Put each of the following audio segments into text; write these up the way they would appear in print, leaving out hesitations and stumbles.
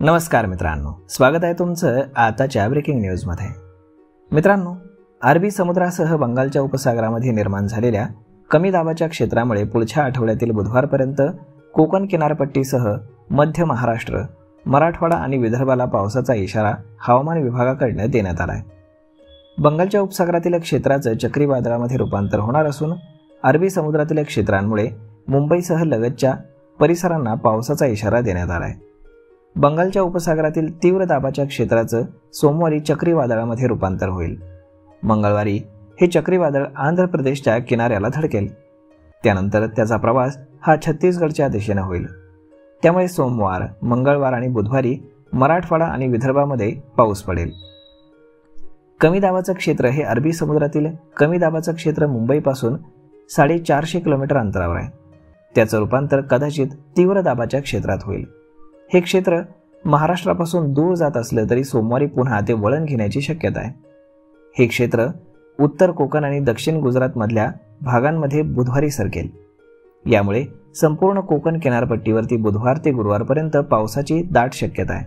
नमस्कार मित्रांनो, स्वागत आहे तुमचं आताच्या ब्रेकिंग न्यूजमध्ये। मित्रांनो, अरबी समुद्रासह बंगालच्या उपसागरामध्ये निर्माण झालेल्या कमी दाबाच्या क्षेत्रामुळे पुढच्या आठवड्यातील बुधवारपर्यंत कोकण किनारपट्टीसह मध्य महाराष्ट्र, मराठवाडा आणि विदर्भाला पावसाचा इशारा हवामान विभागाकडून देण्यात आला आहे। बंगालच्या उपसागरातील क्षेत्राचं चक्रीवादळामध्ये रूपांतर होणार असून अरबी समुद्रातील क्षेत्रांमुळे मुंबईसह लगतच्या परिसरांना पावसाचा इशारा देण्यात आला आहे। बंगालच्या उपसागरातील तीव्र दाबाच्या क्षेत्राचं सोमवारी चक्रीवादळामध्ये रूपांतर होईल। मंगळवारी हे चक्रीवादळ आंध्र प्रदेशच्या किनाऱ्याला धडकेल। त्यानंतर त्याचा प्रवास हा छत्तीसगडच्या दिशेने होईल। त्यामुळे सोमवार, मंगळवार आणि बुधवारी मराठवाडा आणि विदर्भामध्ये पाऊस पडेल। कमी दाबाचं क्षेत्र हे अरबी समुद्रातील कमी दाबाचं क्षेत्र मुंबईपासून 450 किलोमीटर अंतरावर आहे। त्याचं रूपांतर कदाचित तीव्र दाबाच्या क्षेत्रात होईल। हे क्षेत्र महाराष्ट्रापासून दूर जात असलं तरी सोमवारी पुन्हा ते वळण घेण्याची शक्यता आहे। हे क्षेत्र उत्तर कोकण आणि दक्षिण गुजरातमधल्या भागांमध्ये बुधवारी सरकेल। यामुळे संपूर्ण कोकण किनारपट्टीवरती बुधवार ते गुरुवारपर्यंत पावसाची दाट शक्यता आहे।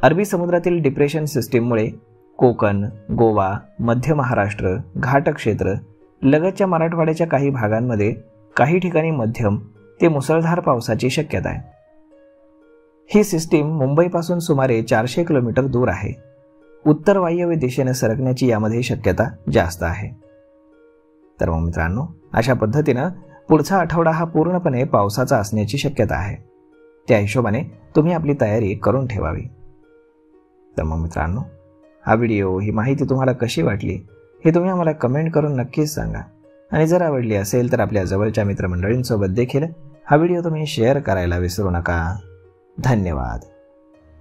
अरबी समुद्रातील डिप्रेशन सिस्टीममुळे कोकण, गोवा, मध्य महाराष्ट्र, घाट क्षेत्र, लगतच्या मराठवाड्याच्या काही भागांमध्ये काही ठिकाणी मध्यम ते मुसळधार पावसाची शक्यता आहे। ही सिस्टीम मुंबईपासून सुमारे 400 किलोमीटर दूर आहे। उत्तर वायव्य दिशेने सरकण्याची यामध्ये शक्यता जास्त आहे। तर मग मित्रांनो, अशा पद्धतीनं पुढचा आठवडा हा पूर्णपणे पावसाचा असण्याची शक्यता आहे। त्या हिशोबाने तुम्ही आपली तयारी करून ठेवावी। तर मग मित्रांनो, हा व्हिडिओ, ही माहिती तुम्हाला कशी वाटली हे तुम्ही आम्हाला कमेंट करून नक्कीच सांगा। आणि जर आवडली असेल तर आपल्या जवळच्या मित्रमंडळींसोबत देखील हा व्हिडिओ तुम्ही शेअर करायला विसरू नका। धन्यवाद।